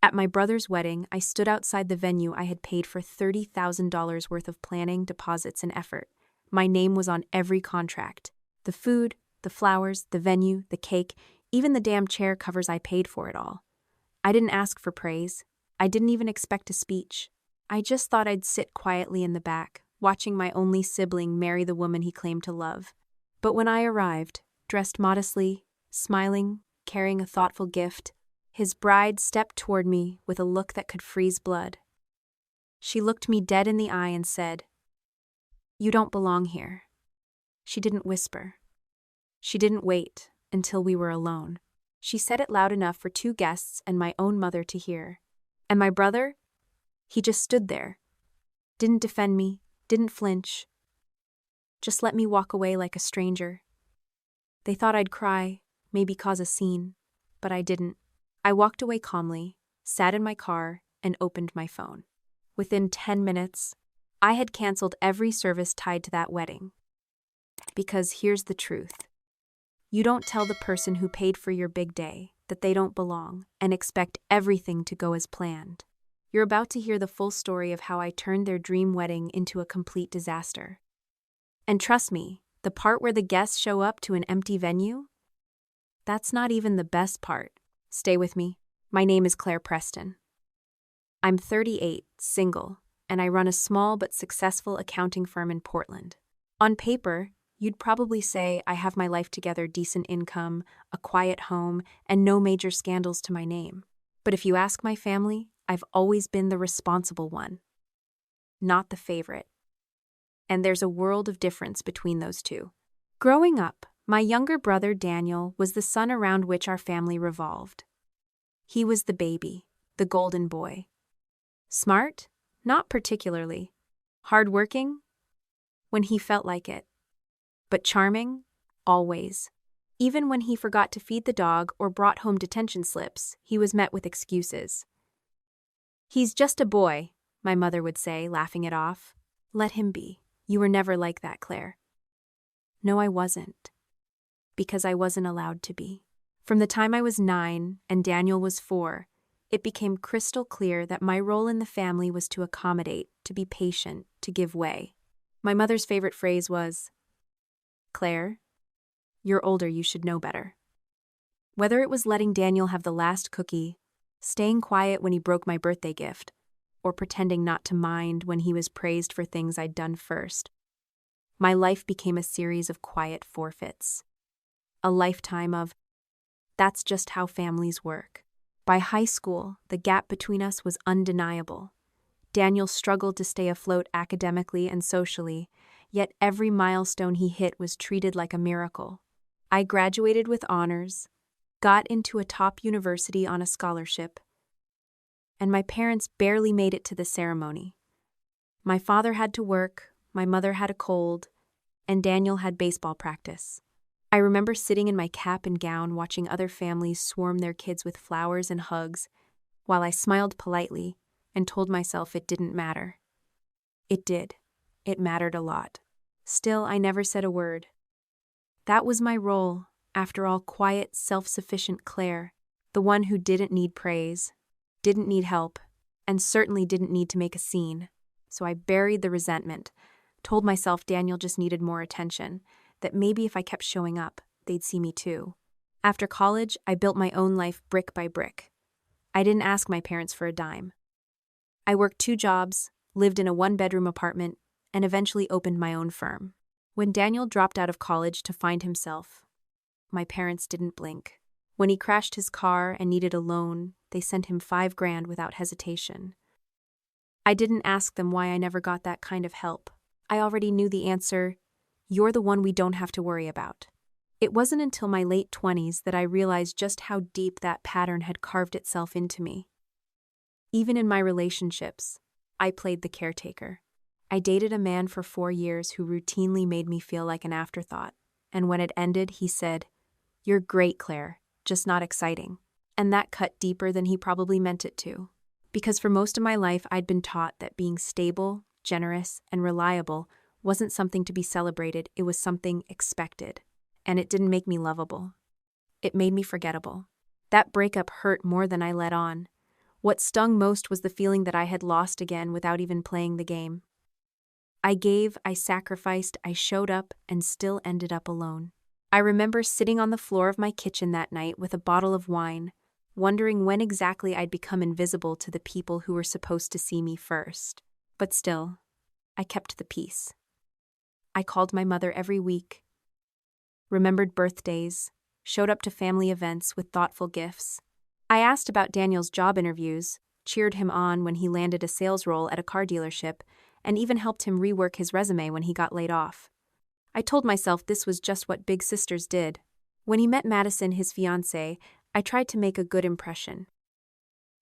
At my brother's wedding, I stood outside the venue I had paid for $30,000 worth of planning, deposits, and effort. My name was on every contract. The food, the flowers, the venue, the cake, even the damn chair covers. I paid for it all. I didn't ask for praise. I didn't even expect a speech. I just thought I'd sit quietly in the back, watching my only sibling marry the woman he claimed to love. But when I arrived, dressed modestly, smiling, carrying a thoughtful gift, his bride stepped toward me with a look that could freeze blood. She looked me dead in the eye and said, "You don't belong here." She didn't whisper. She didn't wait until we were alone. She said it loud enough for two guests and my own mother to hear. And my brother? He just stood there. Didn't defend me, didn't flinch. Just let me walk away like a stranger. They thought I'd cry, maybe cause a scene, but I didn't. I walked away calmly, sat in my car, and opened my phone. Within 10 minutes, I had canceled every service tied to that wedding. Because here's the truth. You don't tell the person who paid for your big day that they don't belong and expect everything to go as planned. You're about to hear the full story of how I turned their dream wedding into a complete disaster. And trust me, the part where the guests show up to an empty venue? That's not even the best part. Stay with me. My name is Claire Preston. I'm 38, single, and I run a small but successful accounting firm in Portland. On paper, you'd probably say I have my life together, decent income, a quiet home, and no major scandals to my name. But if you ask my family, I've always been the responsible one, not the favorite. And there's a world of difference between those two. Growing up, my younger brother Daniel was the sun around which our family revolved. He was the baby, the golden boy. Smart? Not particularly. Hardworking? When he felt like it. But charming? Always. Even when he forgot to feed the dog or brought home detention slips, he was met with excuses. "He's just a boy," my mother would say, laughing it off. "Let him be. You were never like that, Claire." No, I wasn't. Because I wasn't allowed to be. From the time I was 9 and Daniel was 4, it became crystal clear that my role in the family was to accommodate, to be patient, to give way. My mother's favorite phrase was, "Claire, you're older, you should know better." Whether it was letting Daniel have the last cookie, staying quiet when he broke my birthday gift, or pretending not to mind when he was praised for things I'd done first, my life became a series of quiet forfeits. A lifetime of, that's just how families work. By high school, the gap between us was undeniable. Daniel struggled to stay afloat academically and socially, yet every milestone he hit was treated like a miracle. I graduated with honors, got into a top university on a scholarship, and my parents barely made it to the ceremony. My father had to work, my mother had a cold, and Daniel had baseball practice. I remember sitting in my cap and gown watching other families swarm their kids with flowers and hugs, while I smiled politely and told myself it didn't matter. It did. It mattered a lot. Still, I never said a word. That was my role, after all, quiet, self-sufficient Claire, the one who didn't need praise, didn't need help, and certainly didn't need to make a scene. So I buried the resentment, told myself Daniel just needed more attention, that maybe if I kept showing up, they'd see me too. After college, I built my own life brick by brick. I didn't ask my parents for a dime. I worked 2 jobs, lived in a 1-bedroom apartment, and eventually opened my own firm. When Daniel dropped out of college to find himself, my parents didn't blink. When he crashed his car and needed a loan, they sent him $5,000 without hesitation. I didn't ask them why I never got that kind of help. I already knew the answer. You're the one we don't have to worry about. It wasn't until my late 20s that I realized just how deep that pattern had carved itself into me. Even in my relationships, I played the caretaker. I dated a man for 4 years who routinely made me feel like an afterthought, and when it ended, he said, "You're great, Claire, just not exciting." And that cut deeper than he probably meant it to. Because for most of my life, I'd been taught that being stable, generous, and reliable wasn't something to be celebrated, it was something expected. And it didn't make me lovable. It made me forgettable. That breakup hurt more than I let on. What stung most was the feeling that I had lost again without even playing the game. I gave, I sacrificed, I showed up, and still ended up alone. I remember sitting on the floor of my kitchen that night with a bottle of wine, wondering when exactly I'd become invisible to the people who were supposed to see me first. But still, I kept the peace. I called my mother every week, remembered birthdays, showed up to family events with thoughtful gifts. I asked about Daniel's job interviews, cheered him on when he landed a sales role at a car dealership, and even helped him rework his resume when he got laid off. I told myself this was just what big sisters did. When he met Madison, his fiancée, I tried to make a good impression.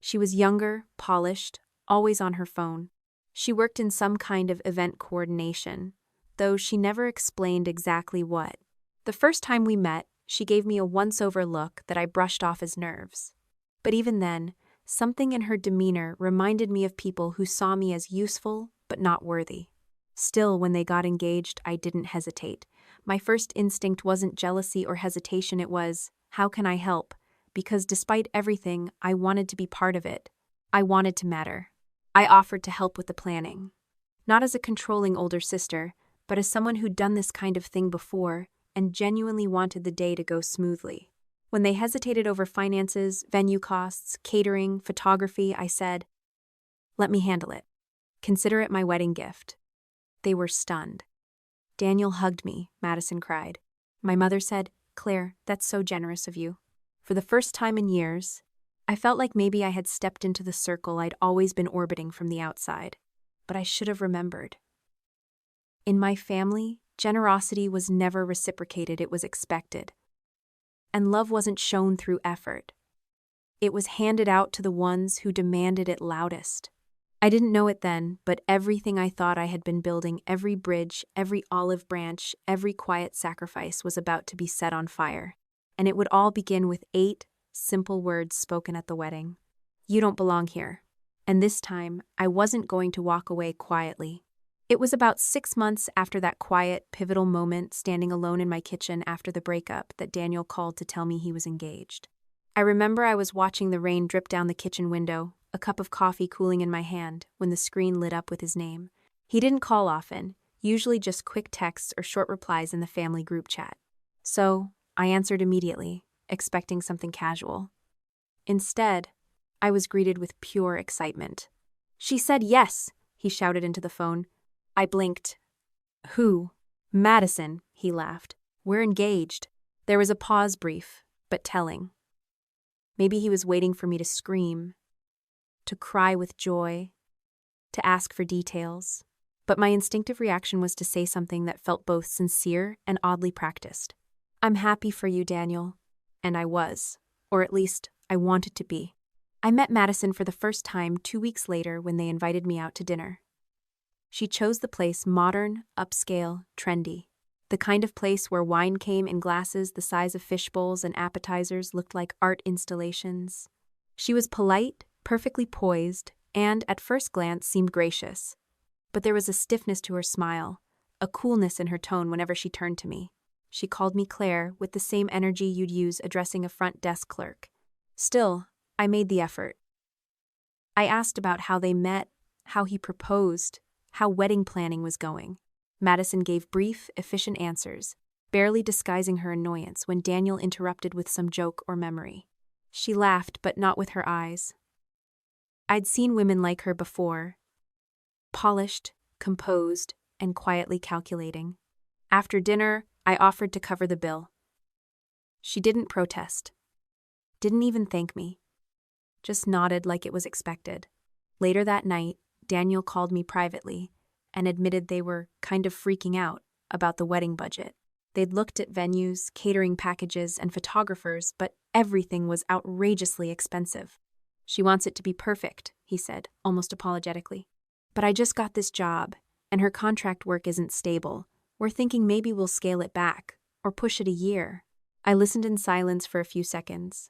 She was younger, polished, always on her phone. She worked in some kind of event coordination, though she never explained exactly what. The first time we met, she gave me a once-over look that I brushed off as nerves. But even then, something in her demeanor reminded me of people who saw me as useful but not worthy. Still, when they got engaged, I didn't hesitate. My first instinct wasn't jealousy or hesitation, it was, how can I help? Because despite everything, I wanted to be part of it. I wanted to matter. I offered to help with the planning. Not as a controlling older sister, but as someone who'd done this kind of thing before and genuinely wanted the day to go smoothly. When they hesitated over finances, venue costs, catering, photography, I said, "Let me handle it. Consider it my wedding gift." They were stunned. "Daniel hugged me," Madison cried. My mother said, "Claire, that's so generous of you." For the first time in years, I felt like maybe I had stepped into the circle I'd always been orbiting from the outside. But I should have remembered. In my family, generosity was never reciprocated, it was expected. And love wasn't shown through effort. It was handed out to the ones who demanded it loudest. I didn't know it then, but everything I thought I had been building, every bridge, every olive branch, every quiet sacrifice was about to be set on fire. And it would all begin with 8 simple words spoken at the wedding. "You don't belong here." And this time, I wasn't going to walk away quietly. It was about 6 months after that quiet, pivotal moment, standing alone in my kitchen after the breakup, that Daniel called to tell me he was engaged. I remember I was watching the rain drip down the kitchen window, a cup of coffee cooling in my hand, when the screen lit up with his name. He didn't call often, usually just quick texts or short replies in the family group chat. So, I answered immediately, expecting something casual. Instead, I was greeted with pure excitement. "She said yes," he shouted into the phone. I blinked. "Who?" "Madison," he laughed. "We're engaged." There was a pause, brief, but telling. Maybe he was waiting for me to scream, to cry with joy, to ask for details. But my instinctive reaction was to say something that felt both sincere and oddly practiced. "I'm happy for you, Daniel." And I was, or at least I wanted to be. I met Madison for the first time 2 weeks later when they invited me out to dinner. She chose the place modern, upscale, trendy. The kind of place where wine came in glasses the size of fish bowls and appetizers looked like art installations. She was polite, perfectly poised, and, at first glance, seemed gracious. But there was a stiffness to her smile, a coolness in her tone whenever she turned to me. She called me Claire with the same energy you'd use addressing a front desk clerk. Still, I made the effort. I asked about how they met, how he proposed, how wedding planning was going. Madison gave brief, efficient answers, barely disguising her annoyance when Daniel interrupted with some joke or memory. She laughed, but not with her eyes. I'd seen women like her before, polished, composed, and quietly calculating. After dinner, I offered to cover the bill. She didn't protest, didn't even thank me, just nodded like it was expected. Later that night, Daniel called me privately and admitted they were kind of freaking out about the wedding budget. They'd looked at venues, catering packages, and photographers, but everything was outrageously expensive. "She wants it to be perfect," he said, almost apologetically. "But I just got this job, and her contract work isn't stable. We're thinking maybe we'll scale it back, or push it a year." I listened in silence for a few seconds,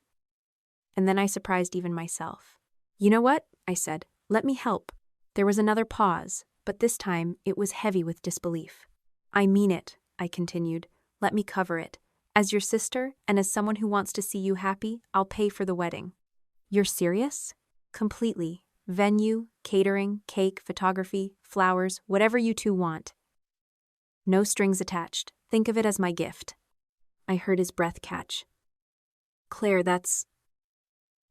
and then I surprised even myself. "You know what?" I said. "Let me help." There was another pause, but this time it was heavy with disbelief. "I mean it," I continued. "Let me cover it. As your sister, and as someone who wants to see you happy, I'll pay for the wedding." "You're serious?" Completely. Venue, catering, cake, photography, flowers, whatever you two want. No strings attached. Think of it as my gift. I heard his breath catch. Claire,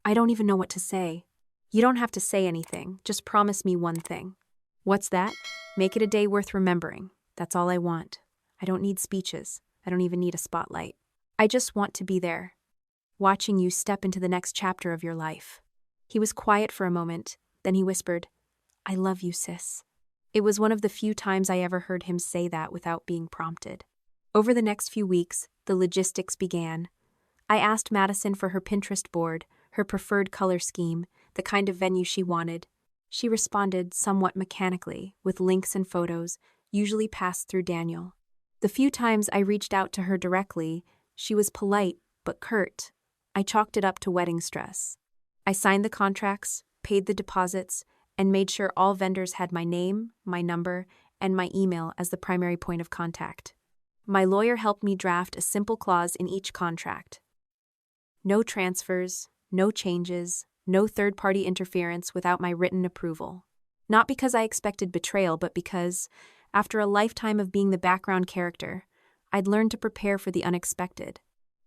I don't even know what to say. You don't have to say anything. Just promise me one thing. What's that? Make it a day worth remembering. That's all I want. I don't need speeches. I don't even need a spotlight. I just want to be there, watching you step into the next chapter of your life. He was quiet for a moment, then he whispered, I love you, sis. It was one of the few times I ever heard him say that without being prompted. Over the next few weeks, the logistics began. I asked Madison for her Pinterest board, her preferred color scheme, the kind of venue she wanted. She responded somewhat mechanically, with links and photos, usually passed through Daniel. The few times I reached out to her directly, she was polite but curt. I chalked it up to wedding stress. I signed the contracts, paid the deposits, and made sure all vendors had my name, my number, and my email as the primary point of contact. My lawyer helped me draft a simple clause in each contract. No transfers, no changes, no third-party interference without my written approval. Not because I expected betrayal, but because, after a lifetime of being the background character, I'd learned to prepare for the unexpected.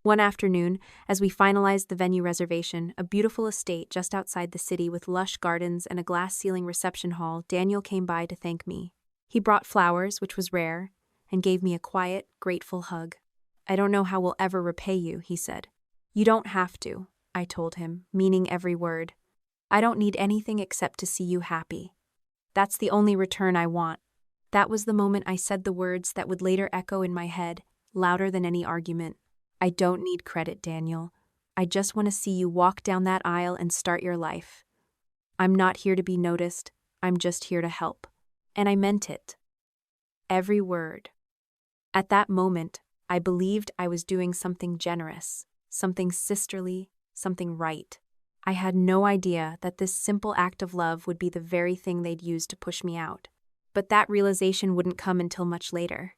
One afternoon, as we finalized the venue reservation, a beautiful estate just outside the city with lush gardens and a glass-ceiling reception hall, Daniel came by to thank me. He brought flowers, which was rare, and gave me a quiet, grateful hug. I don't know how we'll ever repay you, he said. You don't have to, I told him, meaning every word. I don't need anything except to see you happy. That's the only return I want. That was the moment I said the words that would later echo in my head, louder than any argument. I don't need credit, Daniel. I just want to see you walk down that aisle and start your life. I'm not here to be noticed. I'm just here to help. And I meant it. Every word. At that moment, I believed I was doing something generous, something sisterly, something right. I had no idea that this simple act of love would be the very thing they'd use to push me out. But that realization wouldn't come until much later.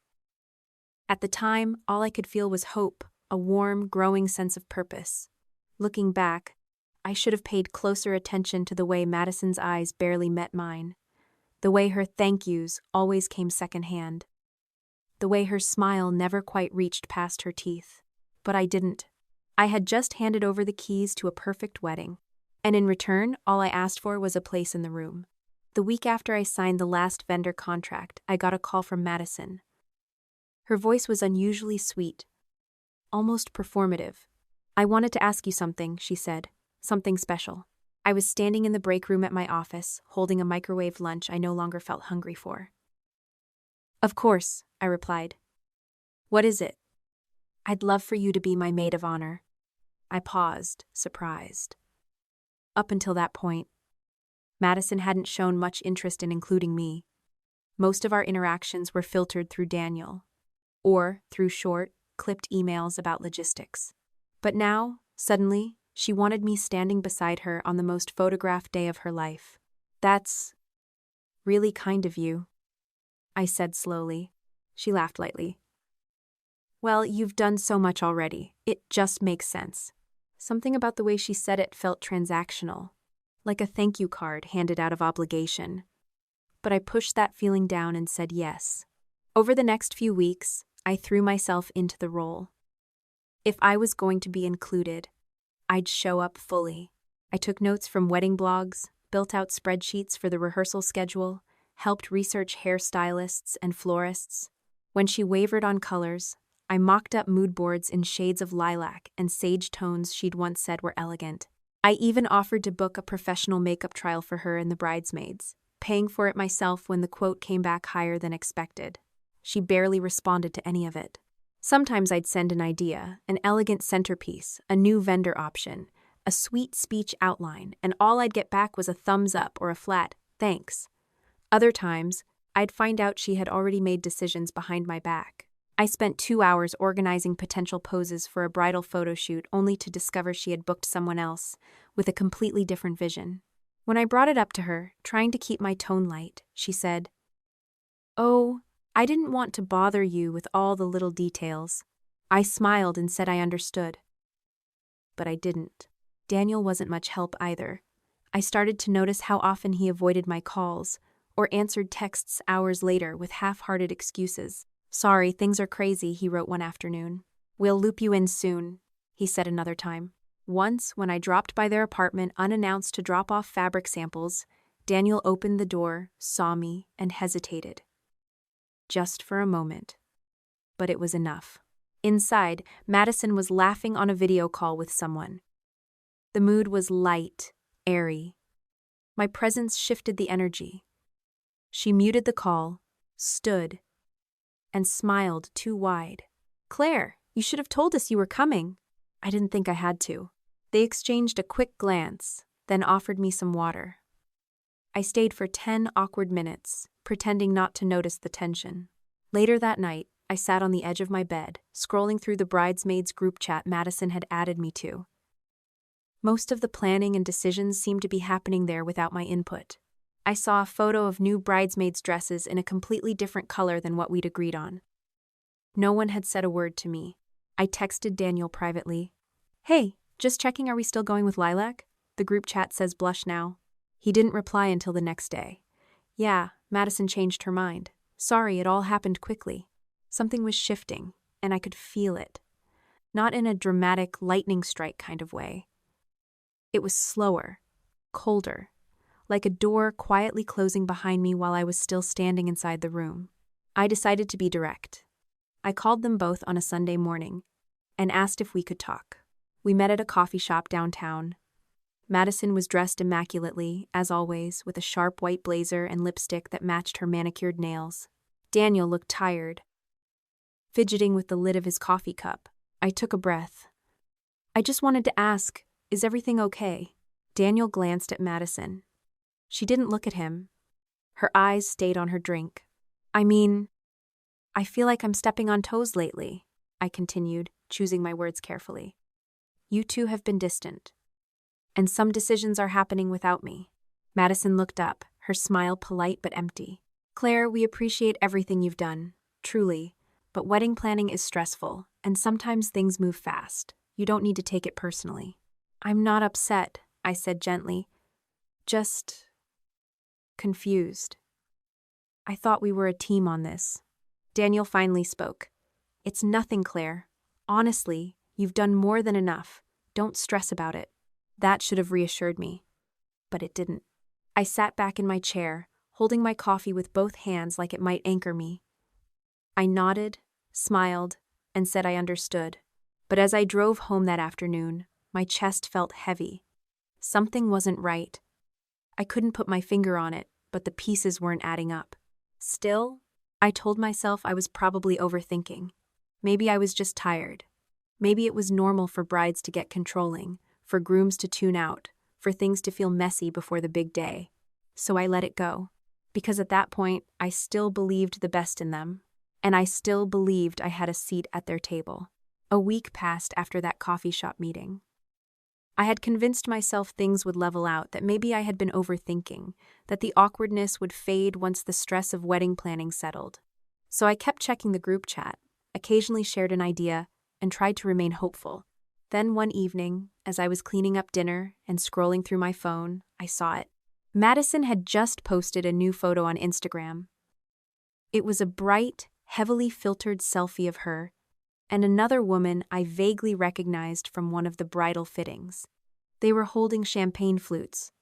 At the time, all I could feel was hope, a warm, growing sense of purpose. Looking back, I should have paid closer attention to the way Madison's eyes barely met mine, the way her thank yous always came secondhand, the way her smile never quite reached past her teeth. But I didn't. I had just handed over the keys to a perfect wedding, and in return, all I asked for was a place in the room. The week after I signed the last vendor contract, I got a call from Madison. Her voice was unusually sweet, almost performative. I wanted to ask you something, she said. Something special. I was standing in the break room at my office, holding a microwave lunch I no longer felt hungry for. Of course, I replied. What is it? I'd love for you to be my maid of honor. I paused, surprised. Up until that point, Madison hadn't shown much interest in including me. Most of our interactions were filtered through Daniel, or through short, clipped emails about logistics. But now, suddenly, she wanted me standing beside her on the most photographed day of her life. That's really kind of you, I said slowly. She laughed lightly. Well, you've done so much already. It just makes sense. Something about the way she said it felt transactional, like a thank you card handed out of obligation. But I pushed that feeling down and said yes. Over the next few weeks, I threw myself into the role. If I was going to be included, I'd show up fully. I took notes from wedding blogs, built out spreadsheets for the rehearsal schedule, helped research hairstylists and florists. When she wavered on colors, I mocked up mood boards in shades of lilac and sage tones she'd once said were elegant. I even offered to book a professional makeup trial for her and the bridesmaids, paying for it myself when the quote came back higher than expected. She barely responded to any of it. Sometimes I'd send an idea, an elegant centerpiece, a new vendor option, a sweet speech outline, and all I'd get back was a thumbs up or a flat, thanks. Other times, I'd find out she had already made decisions behind my back. I spent 2 hours organizing potential poses for a bridal photo shoot only to discover she had booked someone else, with a completely different vision. When I brought it up to her, trying to keep my tone light, she said, "Oh, I didn't want to bother you with all the little details." I smiled and said I understood. But I didn't. Daniel wasn't much help either. I started to notice how often he avoided my calls or answered texts hours later with half-hearted excuses. "Sorry, things are crazy," he wrote one afternoon. "We'll loop you in soon," he said another time. Once, when I dropped by their apartment unannounced to drop off fabric samples, Daniel opened the door, saw me, and hesitated. Just for a moment. But it was enough. Inside, Madison was laughing on a video call with someone. The mood was light, airy. My presence shifted the energy. She muted the call, stood, and smiled too wide. "Claire, you should have told us you were coming." I didn't think I had to. They exchanged a quick glance, then offered me some water. I stayed for 10 awkward minutes, pretending not to notice the tension. Later that night, I sat on the edge of my bed, scrolling through the bridesmaids group chat Madison had added me to. Most of the planning and decisions seemed to be happening there without my input. I saw a photo of new bridesmaids' dresses in a completely different color than what we'd agreed on. No one had said a word to me. I texted Daniel privately. "Hey, just checking, are we still going with lilac? The group chat says blush now." He didn't reply until the next day. "Yeah, Madison changed her mind. Sorry, it all happened quickly." Something was shifting, and I could feel it. Not in a dramatic lightning strike kind of way. It was slower, colder, like a door quietly closing behind me while I was still standing inside the room. I decided to be direct. I called them both on a Sunday morning and asked if we could talk. We met at a coffee shop downtown. Madison was dressed immaculately, as always, with a sharp white blazer and lipstick that matched her manicured nails. Daniel looked tired, fidgeting with the lid of his coffee cup. I took a breath. "I just wanted to ask, is everything okay?" Daniel glanced at Madison. She didn't look at him. Her eyes stayed on her drink. I feel like I'm stepping on toes lately," I continued, choosing my words carefully. "You two have been distant. And some decisions are happening without me." Madison looked up, her smile polite but empty. "Claire, we appreciate everything you've done, truly, but wedding planning is stressful, and sometimes things move fast. You don't need to take it personally." "I'm not upset," I said gently. "Just confused. I thought we were a team on this." Daniel finally spoke. "It's nothing, Claire. Honestly, you've done more than enough. Don't stress about it." That should have reassured me, but it didn't. I sat back in my chair, holding my coffee with both hands like it might anchor me. I nodded, smiled, and said I understood. But as I drove home that afternoon, my chest felt heavy. Something wasn't right. I couldn't put my finger on it, but the pieces weren't adding up. Still, I told myself I was probably overthinking. Maybe I was just tired. Maybe it was normal for brides to get controlling, for grooms to tune out, for things to feel messy before the big day. So I let it go. Because at that point, I still believed the best in them. And I still believed I had a seat at their table. A week passed after that coffee shop meeting. I had convinced myself things would level out, that maybe I had been overthinking, that the awkwardness would fade once the stress of wedding planning settled. So I kept checking the group chat, occasionally shared an idea, and tried to remain hopeful. Then one evening, as I was cleaning up dinner and scrolling through my phone, I saw it. Madison had just posted a new photo on Instagram. It was a bright, heavily filtered selfie of her and another woman I vaguely recognized from one of the bridal fittings. They were holding champagne flutes,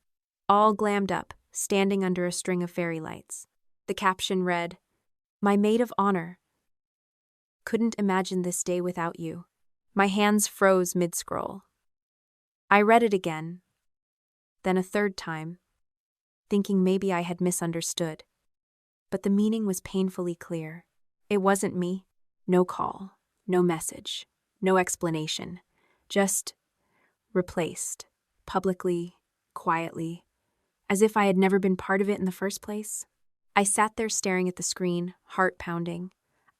all glammed up, standing under a string of fairy lights. The caption read, "My maid of honor. Couldn't imagine this day without you." My hands froze mid-scroll. I read it again, then a third time, thinking maybe I had misunderstood. But the meaning was painfully clear. It wasn't me. No call. No message, no explanation, just replaced, publicly, quietly, as if I had never been part of it in the first place. I sat there staring at the screen, heart pounding.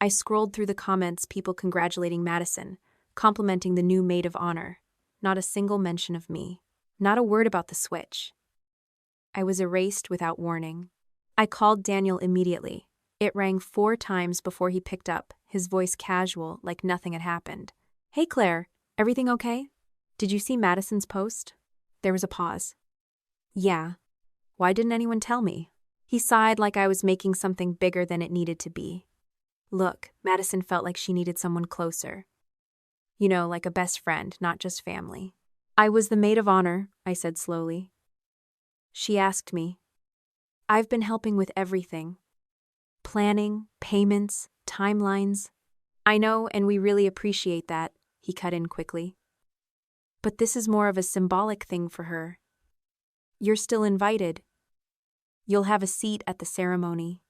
I scrolled through the comments, people congratulating Madison, complimenting the new maid of honor. Not a single mention of me, not a word about the switch. I was erased without warning. I called Daniel immediately. It rang 4 times before he picked up, his voice casual, like nothing had happened. "Hey Claire, everything okay? Did you see Madison's post?" There was a pause. Yeah. Why didn't anyone tell me? He sighed like I was making something bigger than it needed to be. Look, Madison felt like she needed someone closer. You know, like a best friend, not just family. I was the maid of honor, I said slowly. She asked me. I've been helping with everything. Planning, payments, timelines. I know, and we really appreciate that, he cut in quickly. But this is more of a symbolic thing for her. You're still invited. You'll have a seat at the ceremony.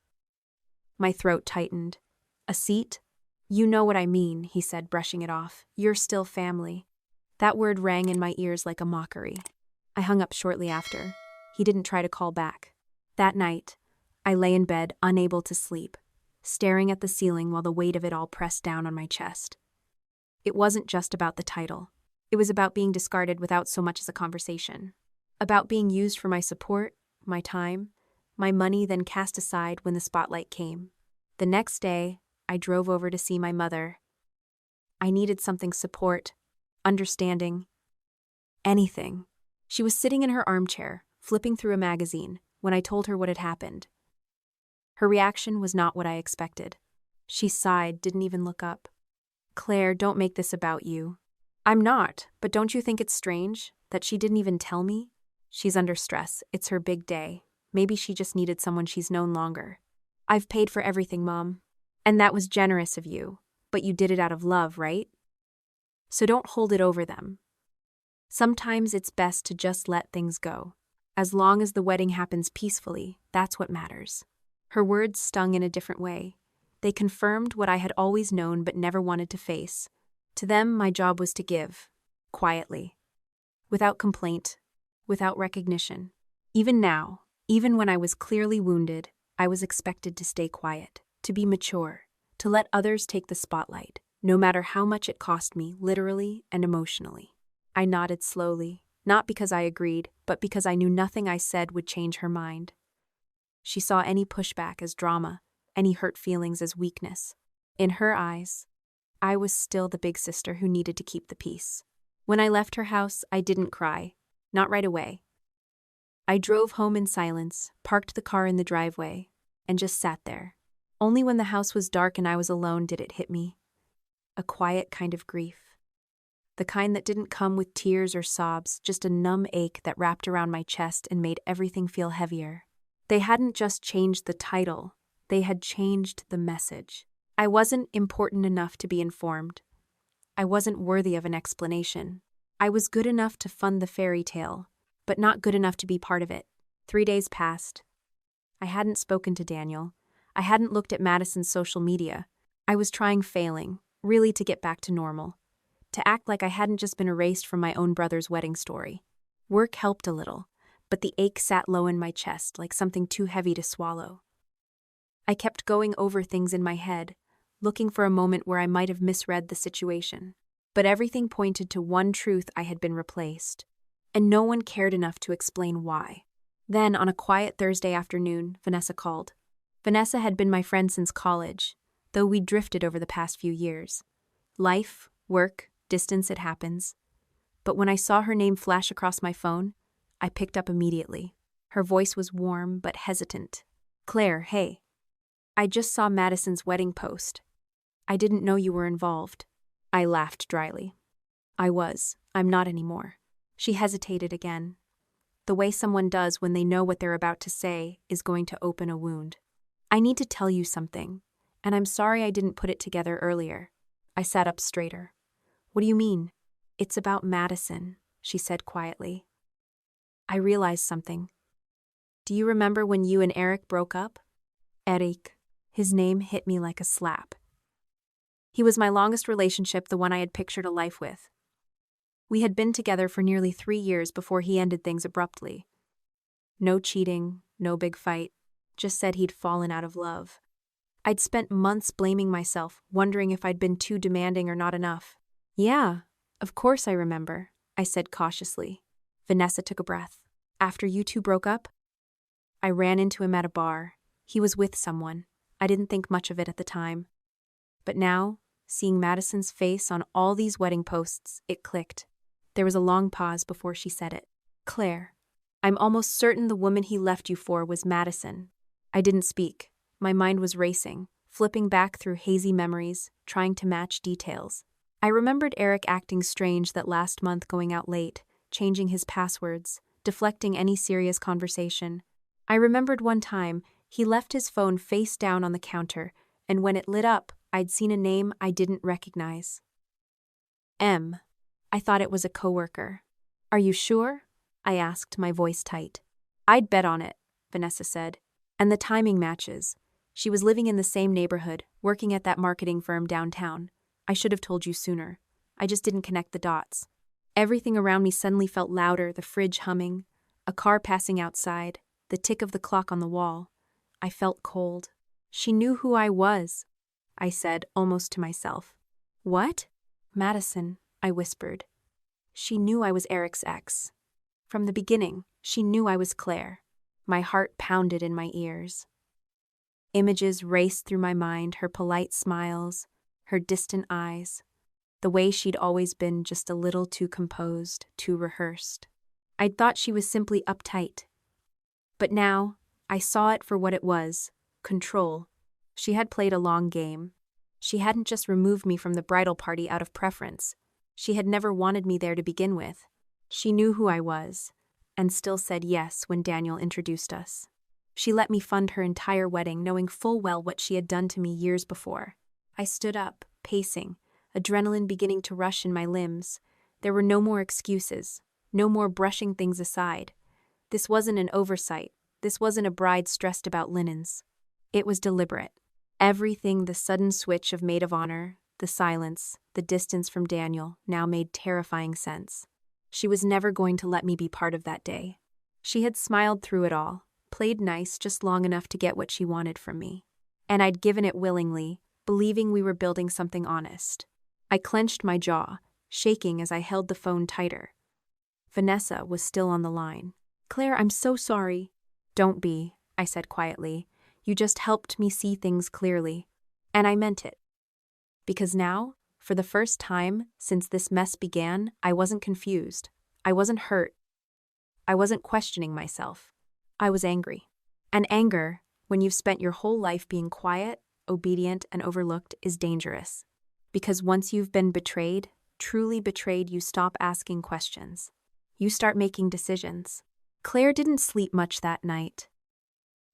My throat tightened. A seat? You know what I mean, he said, brushing it off. You're still family. That word rang in my ears like a mockery. I hung up shortly after. He didn't try to call back. That night, I lay in bed, unable to sleep, staring at the ceiling while the weight of it all pressed down on my chest. It wasn't just about the title. It was about being discarded without so much as a conversation. About being used for my support, my time, my money, then cast aside when the spotlight came. The next day, I drove over to see my mother. I needed something support, understanding, anything. She was sitting in her armchair, flipping through a magazine, when I told her what had happened. Her reaction was not what I expected. She sighed, didn't even look up. Claire, don't make this about you. I'm not, but don't you think it's strange that she didn't even tell me? She's under stress. It's her big day. Maybe she just needed someone she's known longer. I've paid for everything, Mom. And that was generous of you, but you did it out of love, right? So don't hold it over them. Sometimes it's best to just let things go. As long as the wedding happens peacefully, that's what matters. Her words stung in a different way. They confirmed what I had always known but never wanted to face. To them, my job was to give, quietly, without complaint, without recognition. Even now, even when I was clearly wounded, I was expected to stay quiet, to be mature, to let others take the spotlight, no matter how much it cost me, literally and emotionally. I nodded slowly, not because I agreed, but because I knew nothing I said would change her mind. She saw any pushback as drama, any hurt feelings as weakness. In her eyes, I was still the big sister who needed to keep the peace. When I left her house, I didn't cry, not right away. I drove home in silence, parked the car in the driveway, and just sat there. Only when the house was dark and I was alone did it hit me. A quiet kind of grief. The kind that didn't come with tears or sobs, just a numb ache that wrapped around my chest and made everything feel heavier. They hadn't just changed the title, they had changed the message. I wasn't important enough to be informed. I wasn't worthy of an explanation. I was good enough to fund the fairy tale, but not good enough to be part of it. 3 days passed. I hadn't spoken to Daniel. I hadn't looked at Madison's social media. I was failing, really to get back to normal. To act like I hadn't just been erased from my own brother's wedding story. Work helped a little, but the ache sat low in my chest like something too heavy to swallow. I kept going over things in my head, looking for a moment where I might have misread the situation. But everything pointed to one truth: I had been replaced. And no one cared enough to explain why. Then, on a quiet Thursday afternoon, Vanessa called. Vanessa had been my friend since college, though we'd drifted over the past few years. Life, work, distance, it happens. But when I saw her name flash across my phone, I picked up immediately. Her voice was warm but hesitant. Claire, hey. I just saw Madison's wedding post. I didn't know you were involved. I laughed dryly. I'm not anymore. She hesitated again. The way someone does when they know what they're about to say is going to open a wound. I need to tell you something, and I'm sorry I didn't put it together earlier. I sat up straighter. What do you mean? It's about Madison, she said quietly. I realized something. Do you remember when you and Eric broke up? Eric. His name hit me like a slap. He was my longest relationship, the one I had pictured a life with. We had been together for nearly 3 years before he ended things abruptly. No cheating, no big fight, just said he'd fallen out of love. I'd spent months blaming myself, wondering if I'd been too demanding or not enough. Yeah, of course I remember, I said cautiously. Vanessa took a breath. After you two broke up? I ran into him at a bar. He was with someone. I didn't think much of it at the time. But now, seeing Madison's face on all these wedding posts, it clicked. There was a long pause before she said it. Claire, I'm almost certain the woman he left you for was Madison. I didn't speak. My mind was racing, flipping back through hazy memories, trying to match details. I remembered Eric acting strange that last month, going out late, changing his passwords, deflecting any serious conversation. I remembered one time, he left his phone face down on the counter, and when it lit up, I'd seen a name I didn't recognize. M. I thought it was a coworker. Are you sure? I asked, my voice tight. I'd bet on it, Vanessa said. And the timing matches. She was living in the same neighborhood, working at that marketing firm downtown. I should have told you sooner. I just didn't connect the dots. Everything around me suddenly felt louder, the fridge humming, a car passing outside, the tick of the clock on the wall. I felt cold. She knew who I was, I said, almost to myself. What? Madison, I whispered. She knew I was Eric's ex. From the beginning, she knew I was Claire. My heart pounded in my ears. Images raced through my mind, her polite smiles, her distant eyes, the way she'd always been just a little too composed, too rehearsed. I'd thought she was simply uptight. But now, I saw it for what it was, control. She had played a long game. She hadn't just removed me from the bridal party out of preference. She had never wanted me there to begin with. She knew who I was, and still said yes when Daniel introduced us. She let me fund her entire wedding, knowing full well what she had done to me years before. I stood up, pacing, adrenaline beginning to rush in my limbs. There were no more excuses, no more brushing things aside. This wasn't an oversight. This wasn't a bride stressed about linens. It was deliberate. Everything, the sudden switch of maid of honor, the silence, the distance from Daniel, now made terrifying sense. She was never going to let me be part of that day. She had smiled through it all, played nice just long enough to get what she wanted from me. And I'd given it willingly, believing we were building something honest. I clenched my jaw, shaking as I held the phone tighter. Vanessa was still on the line. Claire, I'm so sorry. Don't be, I said quietly. You just helped me see things clearly. And I meant it. Because now, for the first time since this mess began, I wasn't confused. I wasn't hurt. I wasn't questioning myself. I was angry. And anger, when you've spent your whole life being quiet, obedient, and overlooked, is dangerous. Because once you've been betrayed, truly betrayed, you stop asking questions. You start making decisions. Claire didn't sleep much that night.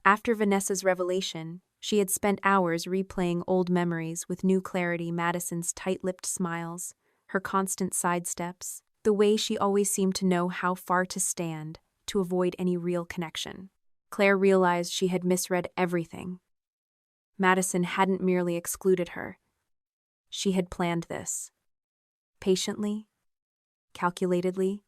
After Vanessa's revelation, she had spent hours replaying old memories with new clarity, Madison's tight-lipped smiles, her constant sidesteps, the way she always seemed to know how far to stand to avoid any real connection. Claire realized she had misread everything. Madison hadn't merely excluded her. She had planned this. Patiently, calculatedly.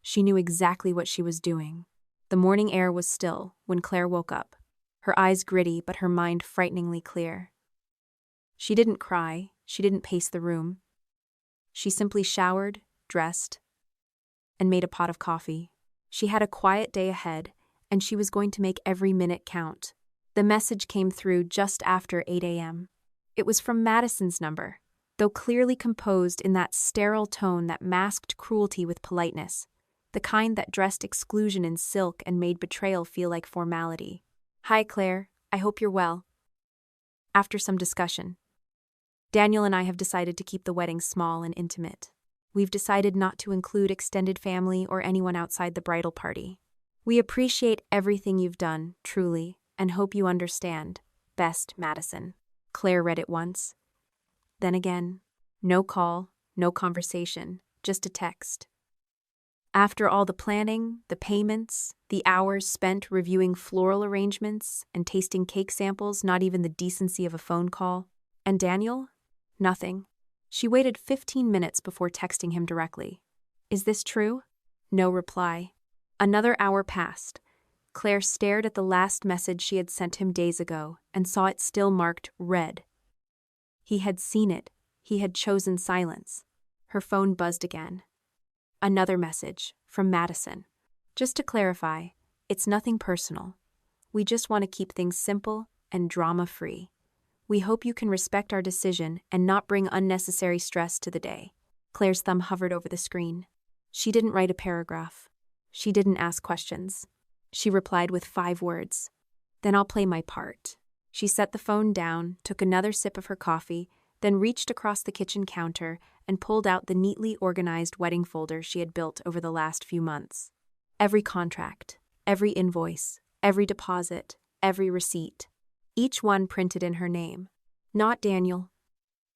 She knew exactly what she was doing. The morning air was still when Claire woke up, her eyes gritty but her mind frighteningly clear. She didn't cry, she didn't pace the room. She simply showered, dressed, and made a pot of coffee. She had a quiet day ahead, and she was going to make every minute count. The message came through just after 8 a.m. It was from Madison's number, though clearly composed in that sterile tone that masked cruelty with politeness, the kind that dressed exclusion in silk and made betrayal feel like formality. Hi, Claire. I hope you're well. After some discussion, Daniel and I have decided to keep the wedding small and intimate. We've decided not to include extended family or anyone outside the bridal party. We appreciate everything you've done, truly, and hope you understand. Best, Madison. Claire read it once. Then again. No call, no conversation, just a text. After all the planning, the payments, the hours spent reviewing floral arrangements and tasting cake samples, not even the decency of a phone call. And Daniel? Nothing. She waited 15 minutes before texting him directly. Is this true? No reply. Another hour passed. Claire stared at the last message she had sent him days ago and saw it still marked read. He had seen it. He had chosen silence. Her phone buzzed again. Another message from Madison. Just to clarify, it's nothing personal. We just want to keep things simple and drama-free. We hope you can respect our decision and not bring unnecessary stress to the day. Claire's thumb hovered over the screen. She didn't write a paragraph. She didn't ask questions. She replied with 5 words. Then I'll play my part. She set the phone down, took another sip of her coffee, then reached across the kitchen counter and pulled out the neatly organized wedding folder she had built over the last few months. Every contract, every invoice, every deposit, every receipt. Each one printed in her name. Not Daniel.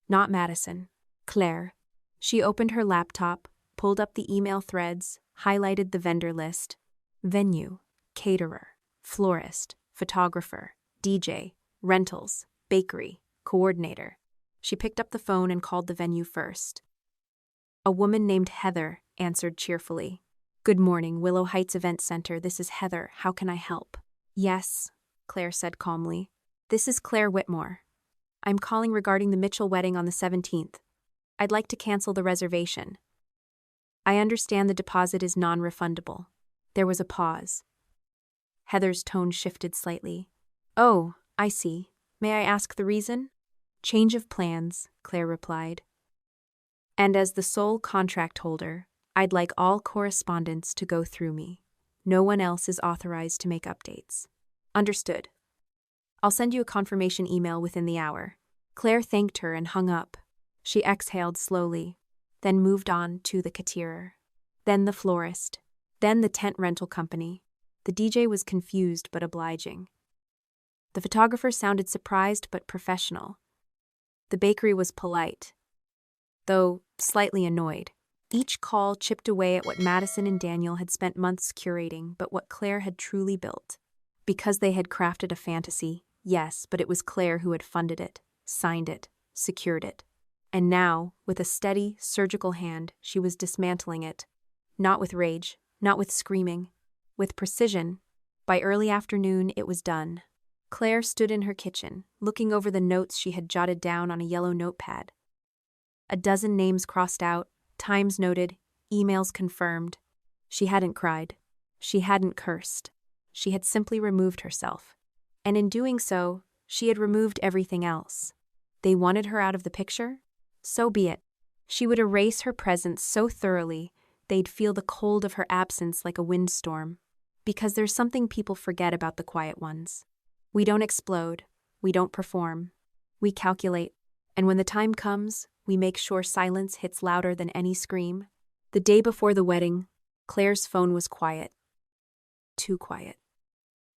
Not Madison. Claire. She opened her laptop, pulled up the email threads, highlighted the vendor list. Venue, caterer, florist, photographer, DJ, rentals, bakery, coordinator. She picked up the phone and called the venue first. A woman named Heather answered cheerfully. Good morning, Willow Heights Event Center. This is Heather. How can I help? Yes, Claire said calmly. This is Claire Whitmore. I'm calling regarding the Mitchell wedding on the 17th. I'd like to cancel the reservation. I understand the deposit is non-refundable. There was a pause. Heather's tone shifted slightly. Oh, I see. May I ask the reason? Change of plans, Claire replied. And as the sole contract holder, I'd like all correspondence to go through me. No one else is authorized to make updates. Understood. I'll send you a confirmation email within the hour. Claire thanked her and hung up. She exhaled slowly, then moved on to the caterer. Then the florist. Then the tent rental company. The DJ was confused but obliging. The photographer sounded surprised but professional. The bakery was polite, though slightly annoyed. Each call chipped away at what Madison and Daniel had spent months curating, but what Claire had truly built. Because they had crafted a fantasy, yes, but it was Claire who had funded it, signed it, secured it. And now, with a steady, surgical hand, she was dismantling it. Not with rage, not with screaming, with precision. By early afternoon, it was done. Claire stood in her kitchen, looking over the notes she had jotted down on a yellow notepad. A dozen names crossed out, times noted, emails confirmed. She hadn't cried. She hadn't cursed. She had simply removed herself. And in doing so, she had removed everything else. They wanted her out of the picture? So be it. She would erase her presence so thoroughly, they'd feel the cold of her absence like a windstorm. Because there's something people forget about the quiet ones. We don't explode. We don't perform. We calculate. And when the time comes, we make sure silence hits louder than any scream. The day before the wedding, Claire's phone was quiet. Too quiet.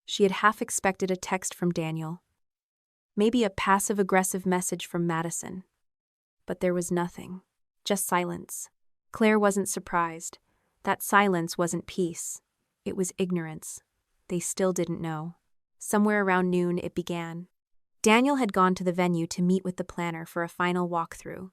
She had half expected a text from Daniel. Maybe a passive-aggressive message from Madison. But there was nothing. Just silence. Claire wasn't surprised. That silence wasn't peace. It was ignorance. They still didn't know. Somewhere around noon, it began. Daniel had gone to the venue to meet with the planner for a final walkthrough.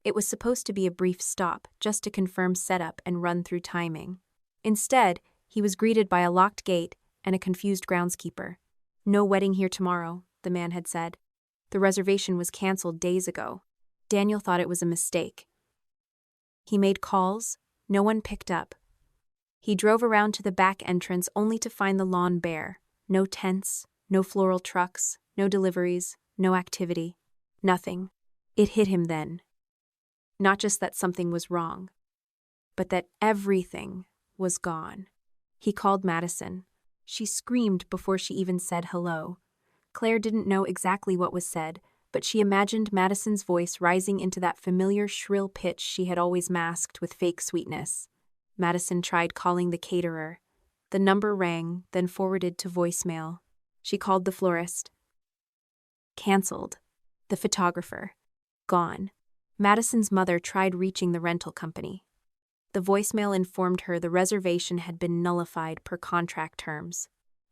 It was supposed to be a brief stop, just to confirm setup and run through timing. Instead, he was greeted by a locked gate and a confused groundskeeper. No wedding here tomorrow, the man had said. The reservation was canceled days ago. Daniel thought it was a mistake. He made calls. No one picked up. He drove around to the back entrance only to find the lawn bare. No tents, no floral trucks, no deliveries, no activity. Nothing. It hit him then. Not just that something was wrong, but that everything was gone. He called Madison. She screamed before she even said hello. Claire didn't know exactly what was said, but she imagined Madison's voice rising into that familiar shrill pitch she had always masked with fake sweetness. Madison tried calling the caterer. The number rang, then forwarded to voicemail. She called the florist. Cancelled. The photographer. Gone. Madison's mother tried reaching the rental company. The voicemail informed her the reservation had been nullified per contract terms.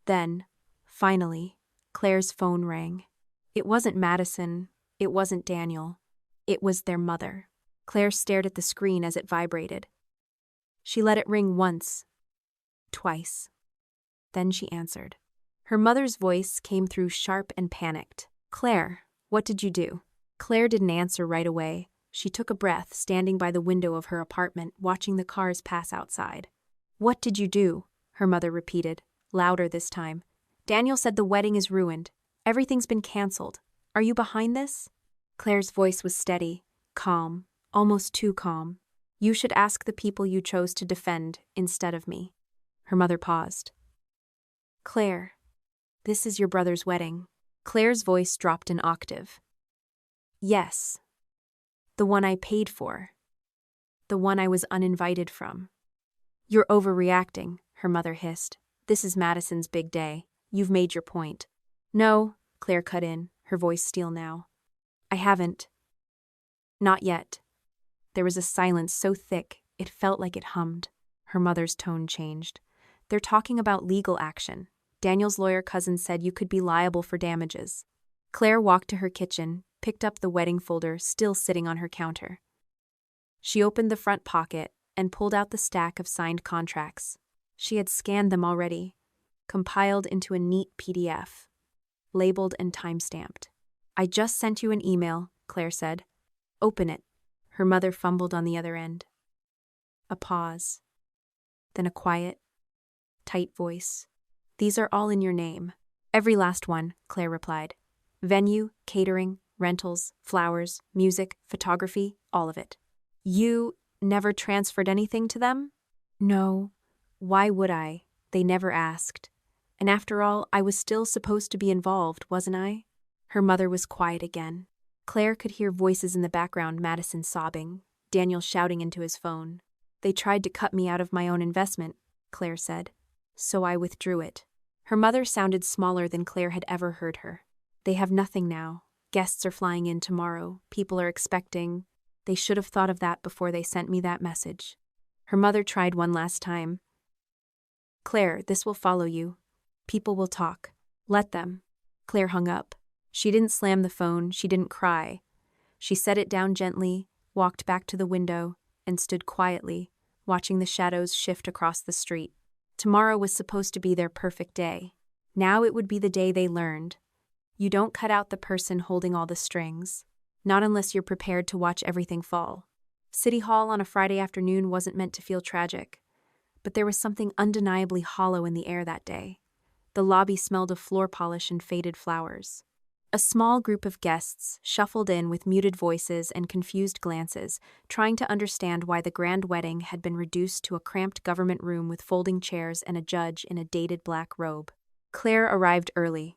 Then, finally, Claire's phone rang. It wasn't Madison. It wasn't Daniel. It was their mother. Claire stared at the screen as it vibrated. She let it ring once. Twice. Then she answered. Her mother's voice came through sharp and panicked. Claire, what did you do? Claire didn't answer right away. She took a breath, standing by the window of her apartment, watching the cars pass outside. What did you do? Her mother repeated, louder this time. Daniel said the wedding is ruined. Everything's been canceled. Are you behind this? Claire's voice was steady, calm, almost too calm. You should ask the people you chose to defend instead of me. Her mother paused. Claire, this is your brother's wedding. Claire's voice dropped an octave. Yes. The one I paid for. The one I was uninvited from. You're overreacting, her mother hissed. This is Madison's big day. You've made your point. No, Claire cut in, her voice steel now. I haven't. Not yet. There was a silence so thick, it felt like it hummed. Her mother's tone changed. They're talking about legal action. Daniel's lawyer cousin said you could be liable for damages. Claire walked to her kitchen, picked up the wedding folder still sitting on her counter. She opened the front pocket and pulled out the stack of signed contracts. She had scanned them already, compiled into a neat PDF, labeled and time-stamped. I just sent you an email, Claire said. Open it. Her mother fumbled on the other end. A pause. Then a quiet, tight voice. These are all in your name. Every last one, Claire replied. Venue, catering, rentals, flowers, music, photography, all of it. You never transferred anything to them? No. Why would I? They never asked. And after all, I was still supposed to be involved, wasn't I? Her mother was quiet again. Claire could hear voices in the background, Madison sobbing, Daniel shouting into his phone. They tried to cut me out of my own investment, Claire said. So I withdrew it. Her mother sounded smaller than Claire had ever heard her. They have nothing now. Guests are flying in tomorrow. People are expecting. They should have thought of that before they sent me that message. Her mother tried one last time. Claire, this will follow you. People will talk. Let them. Claire hung up. She didn't slam the phone. She didn't cry. She set it down gently, walked back to the window, and stood quietly, watching the shadows shift across the street. Tomorrow was supposed to be their perfect day. Now it would be the day they learned. You don't cut out the person holding all the strings. Not unless you're prepared to watch everything fall. City Hall on a Friday afternoon wasn't meant to feel tragic, but there was something undeniably hollow in the air that day. The lobby smelled of floor polish and faded flowers. A small group of guests shuffled in with muted voices and confused glances, trying to understand why the grand wedding had been reduced to a cramped government room with folding chairs and a judge in a dated black robe. Claire arrived early.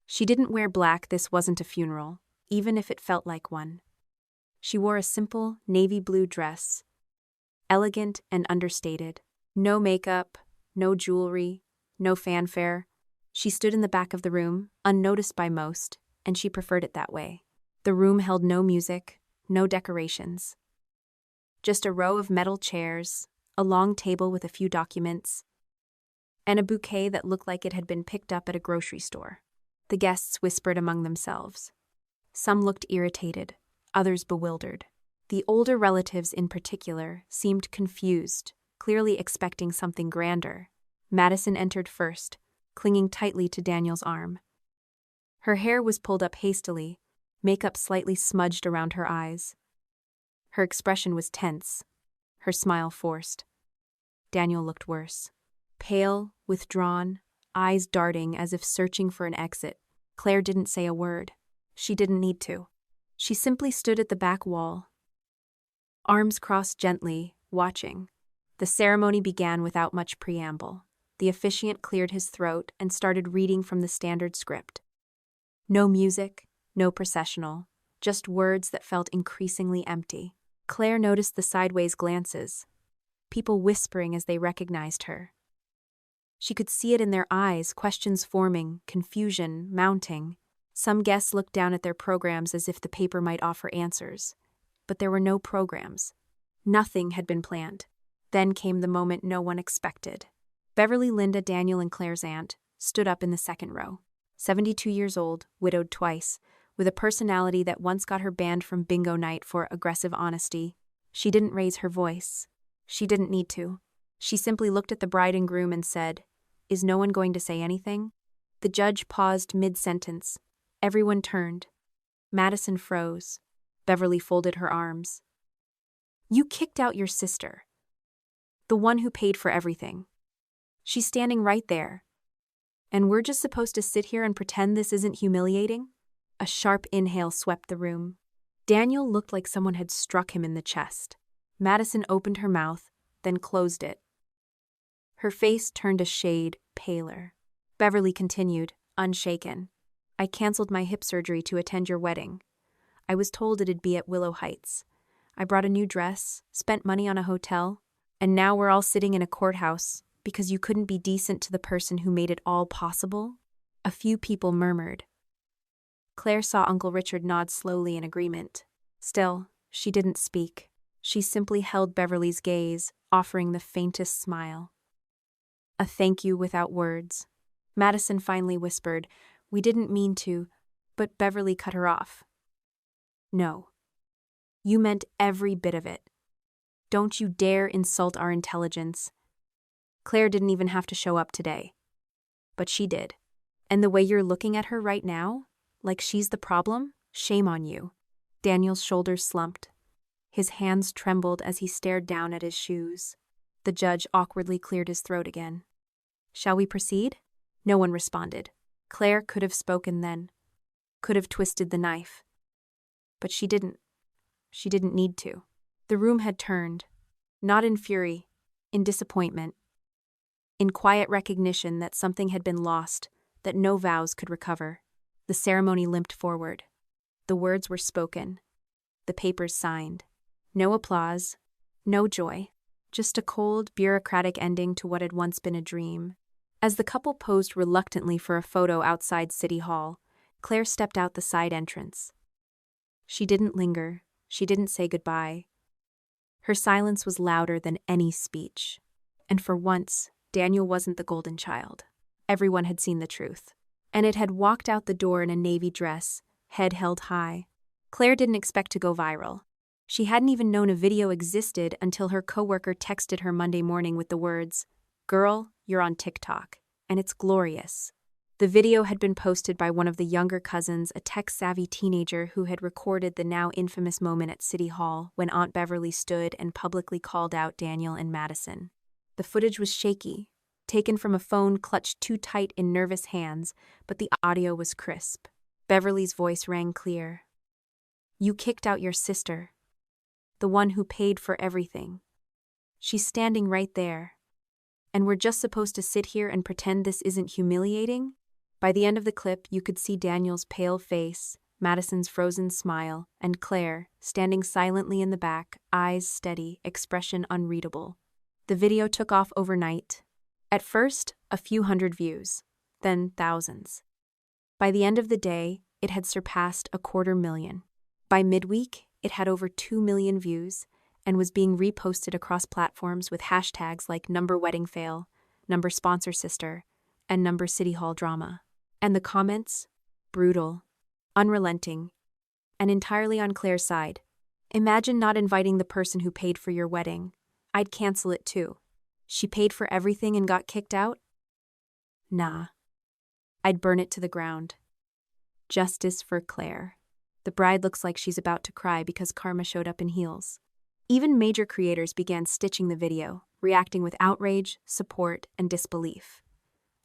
She didn't wear black. This wasn't a funeral, even if it felt like one. She wore a simple navy blue dress, elegant and understated. No makeup, no jewelry, no fanfare. She stood in the back of the room, unnoticed by most, and she preferred it that way. The room held no music, no decorations. Just a row of metal chairs, a long table with a few documents, and a bouquet that looked like it had been picked up at a grocery store. The guests whispered among themselves. Some looked irritated, others bewildered. The older relatives in particular seemed confused, clearly expecting something grander. Madison entered first, clinging tightly to Daniel's arm. Her hair was pulled up hastily, makeup slightly smudged around her eyes. Her expression was tense, her smile forced. Daniel looked worse. Pale, withdrawn, eyes darting as if searching for an exit. Claire didn't say a word. She didn't need to. She simply stood at the back wall, arms crossed gently, watching. The ceremony began without much preamble. The officiant cleared his throat and started reading from the standard script. No music, no processional, just words that felt increasingly empty. Claire noticed the sideways glances, people whispering as they recognized her. She could see it in their eyes, questions forming, confusion mounting. Some guests looked down at their programs as if the paper might offer answers. But there were no programs. Nothing had been planned. Then came the moment no one expected. Beverly, Linda, Daniel, and Claire's aunt stood up in the second row. 72 years old, widowed twice, with a personality that once got her banned from bingo night for aggressive honesty. She didn't raise her voice. She didn't need to. She simply looked at the bride and groom and said, "Is no one going to say anything?" The judge paused mid-sentence. Everyone turned. Madison froze. Beverly folded her arms. "You kicked out your sister. The one who paid for everything. She's standing right there. And we're just supposed to sit here and pretend this isn't humiliating?" A sharp inhale swept the room. Daniel looked like someone had struck him in the chest. Madison opened her mouth, then closed it. Her face turned a shade paler. Beverly continued, unshaken. I canceled my hip surgery to attend your wedding. I was told it'd be at Willow Heights. I brought a new dress, spent money on a hotel, and now we're all sitting in a courthouse because you couldn't be decent to the person who made it all possible? A few people murmured. Claire saw Uncle Richard nod slowly in agreement. Still, she didn't speak. She simply held Beverly's gaze, offering the faintest smile. A thank you without words. Madison finally whispered, "We didn't mean to," but Beverly cut her off. "No. You meant every bit of it. Don't you dare insult our intelligence." Claire didn't even have to show up today. But she did. And the way you're looking at her right now, like she's the problem, shame on you. Daniel's shoulders slumped. His hands trembled as he stared down at his shoes. The judge awkwardly cleared his throat again. "Shall we proceed?" No one responded. Claire could have spoken then, could have twisted the knife. But she didn't. She didn't need to. The room had turned, not in fury, in disappointment, in quiet recognition that something had been lost, that no vows could recover. The ceremony limped forward. The words were spoken. The papers signed. No applause, no joy, just a cold, bureaucratic ending to what had once been a dream. As the couple posed reluctantly for a photo outside City Hall, Claire stepped out the side entrance. She didn't linger. She didn't say goodbye. Her silence was louder than any speech. And for once, Daniel wasn't the golden child. Everyone had seen the truth. And it had walked out the door in a navy dress, head held high. Claire didn't expect to go viral. She hadn't even known a video existed until her coworker texted her Monday morning with the words, "Girl, you're on TikTok, and it's glorious." The video had been posted by one of the younger cousins, a tech-savvy teenager who had recorded the now infamous moment at City Hall when Aunt Beverly stood and publicly called out Daniel and Madison. The footage was shaky, taken from a phone clutched too tight in nervous hands, but the audio was crisp. Beverly's voice rang clear. "You kicked out your sister, the one who paid for everything. She's standing right there. And we're just supposed to sit here and pretend this isn't humiliating?" By the end of the clip, you could see Daniel's pale face, Madison's frozen smile, and Claire, standing silently in the back, eyes steady, expression unreadable. The video took off overnight. At first, a few hundred views, then thousands. By the end of the day, it had surpassed 250,000. By midweek, it had over 2 million views and was being reposted across platforms with hashtags like #weddingfail, #sponsorsister, and #City Hall drama. And the comments? Brutal, unrelenting, and entirely on Claire's side. "Imagine not inviting the person who paid for your wedding. I'd cancel it too. She paid for everything and got kicked out? Nah. I'd burn it to the ground. Justice for Claire. The bride looks like she's about to cry because karma showed up in heels." Even major creators began stitching the video, reacting with outrage, support, and disbelief.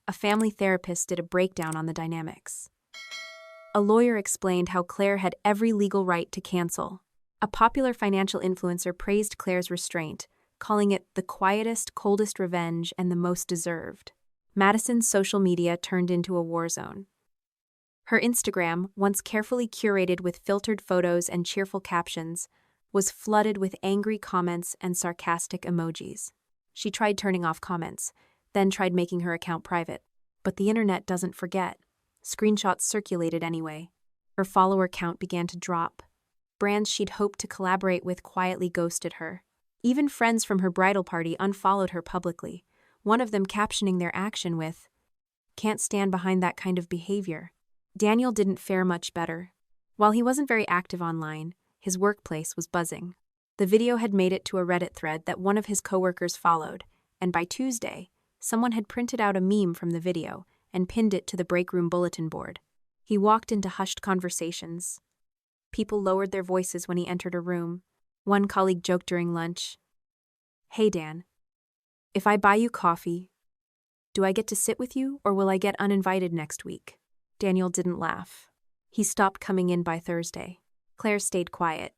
A family therapist did a breakdown on the dynamics. A lawyer explained how Claire had every legal right to cancel. A popular financial influencer praised Claire's restraint, calling it the quietest, coldest revenge and the most deserved. Madison's social media turned into a war zone. Her Instagram, once carefully curated with filtered photos and cheerful captions, was flooded with angry comments and sarcastic emojis. She tried turning off comments, then tried making her account private. But the internet doesn't forget. Screenshots circulated anyway. Her follower count began to drop. Brands she'd hoped to collaborate with quietly ghosted her. Even friends from her bridal party unfollowed her publicly, one of them captioning their action with, "Can't stand behind that kind of behavior." Daniel didn't fare much better. While he wasn't very active online, his workplace was buzzing. The video had made it to a Reddit thread that one of his coworkers followed, and by Tuesday, someone had printed out a meme from the video and pinned it to the break room bulletin board. He walked into hushed conversations. People lowered their voices when he entered a room. One colleague joked during lunch, "Hey Dan, if I buy you coffee, do I get to sit with you or will I get uninvited next week?" Daniel didn't laugh. He stopped coming in by Thursday. Claire stayed quiet.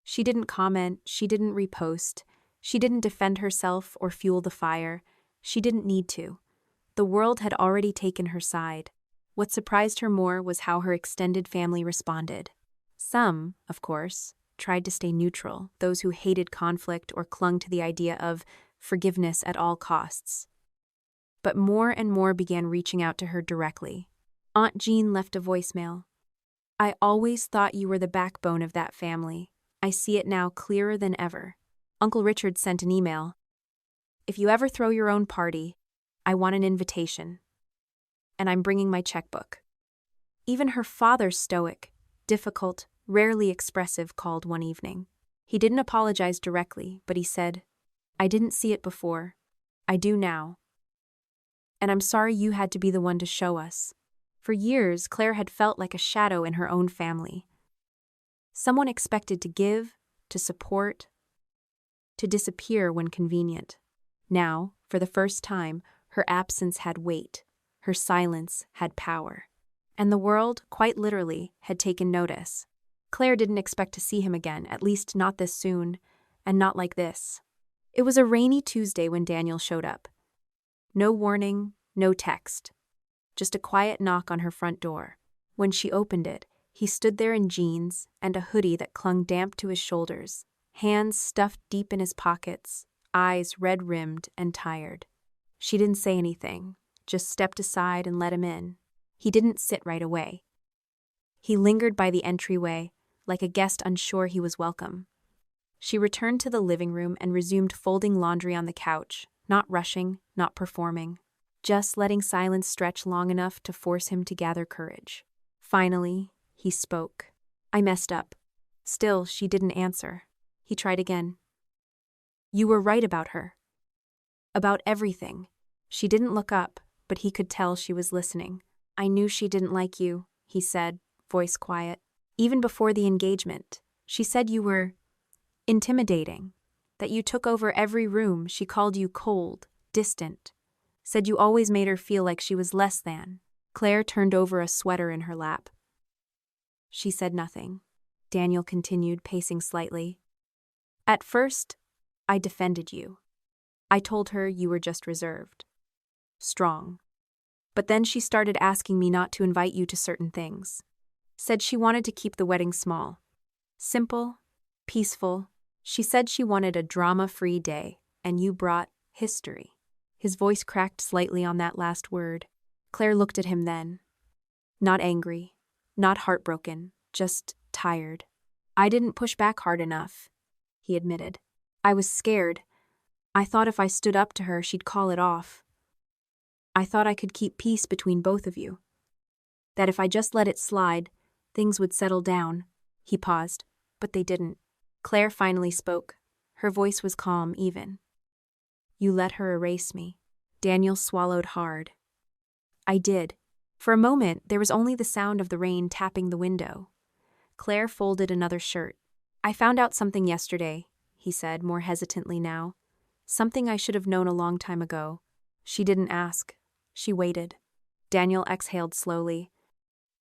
She didn't comment, she didn't repost, she didn't defend herself or fuel the fire. She didn't need to. The world had already taken her side. What surprised her more was how her extended family responded. Some, of course, tried to stay neutral, those who hated conflict or clung to the idea of forgiveness at all costs. But more and more began reaching out to her directly. Aunt Jean left a voicemail. "I always thought you were the backbone of that family. I see it now clearer than ever." Uncle Richard sent an email. "If you ever throw your own party, I want an invitation. And I'm bringing my checkbook." Even her father's stoic, difficult, rarely expressive, called one evening. He didn't apologize directly, but he said, "I didn't see it before. I do now. And I'm sorry you had to be the one to show us." For years, Claire had felt like a shadow in her own family. Someone expected to give, to support, to disappear when convenient. Now, for the first time, her absence had weight. Her silence had power. And the world, quite literally, had taken notice. Claire didn't expect to see him again, at least not this soon, and not like this. It was a rainy Tuesday when Daniel showed up. No warning, no text. Just a quiet knock on her front door. When she opened it, he stood there in jeans and a hoodie that clung damp to his shoulders, hands stuffed deep in his pockets, eyes red-rimmed and tired. She didn't say anything, just stepped aside and let him in. He didn't sit right away. He lingered by the entryway, like a guest unsure he was welcome. She returned to the living room and resumed folding laundry on the couch, not rushing, not performing, just letting silence stretch long enough to force him to gather courage. Finally, he spoke. "I messed up." Still, she didn't answer. He tried again. "You were right about her. About everything." She didn't look up, but he could tell she was listening. "I knew she didn't like you," he said, voice quiet. "Even before the engagement. She said you were intimidating, that you took over every room. She called you cold, distant, said you always made her feel like she was less than." Claire turned over a sweater in her lap. She said nothing. Daniel continued, pacing slightly. "At first, I defended you. I told her you were just reserved, strong. But then she started asking me not to invite you to certain things. Said she wanted to keep the wedding small. Simple, peaceful. She said she wanted a drama-free day, and you brought history." His voice cracked slightly on that last word. Claire looked at him then. Not angry, not heartbroken, just tired. "I didn't push back hard enough," he admitted. "I was scared. I thought if I stood up to her, she'd call it off. I thought I could keep peace between both of you. That if I just let it slide, things would settle down." He paused, but they didn't. Claire finally spoke. Her voice was calm, even. "You let her erase me." Daniel swallowed hard. "I did." For a moment, there was only the sound of the rain tapping the window. Claire folded another shirt. "I found out something yesterday," he said, more hesitantly now. "Something I should have known a long time ago." She didn't ask. She waited. Daniel exhaled slowly.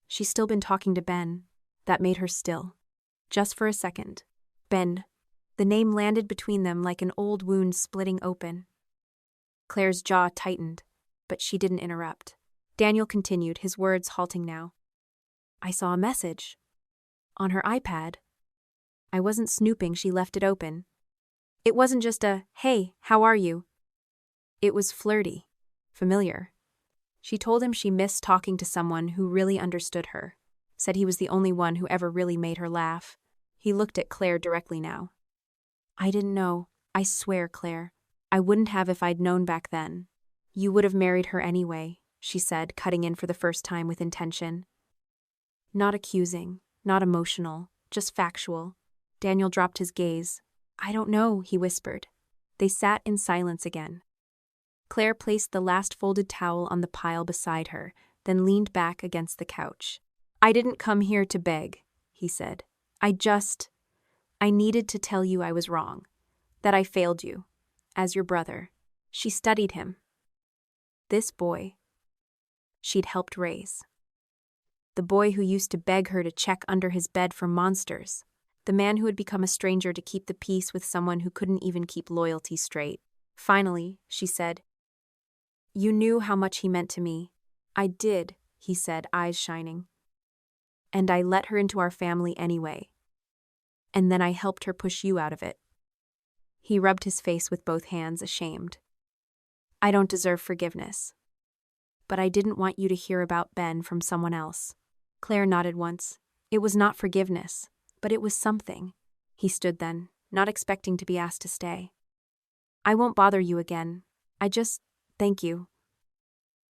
She's still been talking to Ben. That made her still. Just for a second. Ben. The name landed between them like an old wound splitting open. Claire's jaw tightened, but she didn't interrupt. Daniel continued, his words halting now. "I saw a message. On her iPad. I wasn't snooping, she left it open. It wasn't just a, 'Hey, how are you?' It was flirty. Familiar. She told him she missed talking to someone who really understood her. Said he was the only one who ever really made her laugh." He looked at Claire directly now. "I didn't know. I swear, Claire. I wouldn't have if I'd known back then." "You would have married her anyway," she said, cutting in for the first time with intention. Not accusing, not emotional, just factual. Daniel dropped his gaze. "I don't know," he whispered. They sat in silence again. Claire placed the last folded towel on the pile beside her, then leaned back against the couch. "I didn't come here to beg," he said. I needed to tell you I was wrong. That I failed you. As your brother." She studied him. This boy she'd helped raise. The boy who used to beg her to check under his bed for monsters. The man who had become a stranger to keep the peace with someone who couldn't even keep loyalty straight. Finally, she said, You knew how much he meant to me. I did, he said, eyes shining. And I let her into our family anyway. And then I helped her push you out of it. He rubbed his face with both hands, ashamed. I don't deserve forgiveness. But I didn't want you to hear about Ben from someone else. Claire nodded once. It was not forgiveness, but it was something. He stood then, not expecting to be asked to stay. I won't bother you again. Thank you.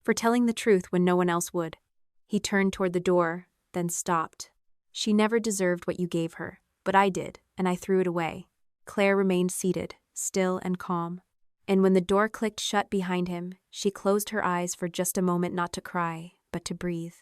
For telling the truth when no one else would. He turned toward the door, then stopped. She never deserved what you gave her, but I did, and I threw it away. Claire remained seated, still and calm. And when the door clicked shut behind him, she closed her eyes for just a moment, not to cry, but to breathe.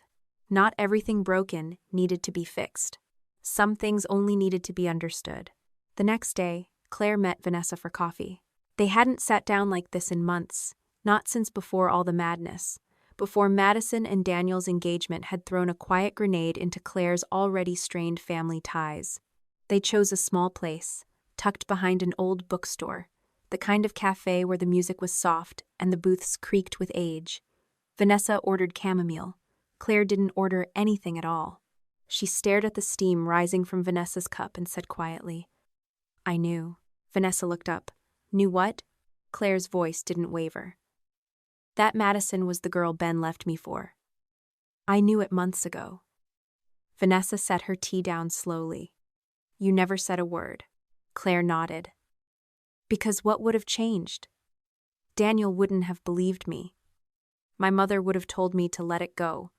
Not everything broken needed to be fixed. Some things only needed to be understood. The next day, Claire met Vanessa for coffee. They hadn't sat down like this in months, not since before all the madness, before Madison and Daniel's engagement had thrown a quiet grenade into Claire's already strained family ties. They chose a small place, tucked behind an old bookstore, the kind of cafe where the music was soft and the booths creaked with age. Vanessa ordered chamomile. Claire didn't order anything at all. She stared at the steam rising from Vanessa's cup and said quietly, I knew. Vanessa looked up. Knew what? Claire's voice didn't waver. That Madison was the girl Ben left me for. I knew it months ago. Vanessa set her tea down slowly. You never said a word. Claire nodded. Because what would have changed? Daniel wouldn't have believed me. My mother would have told me to let it go.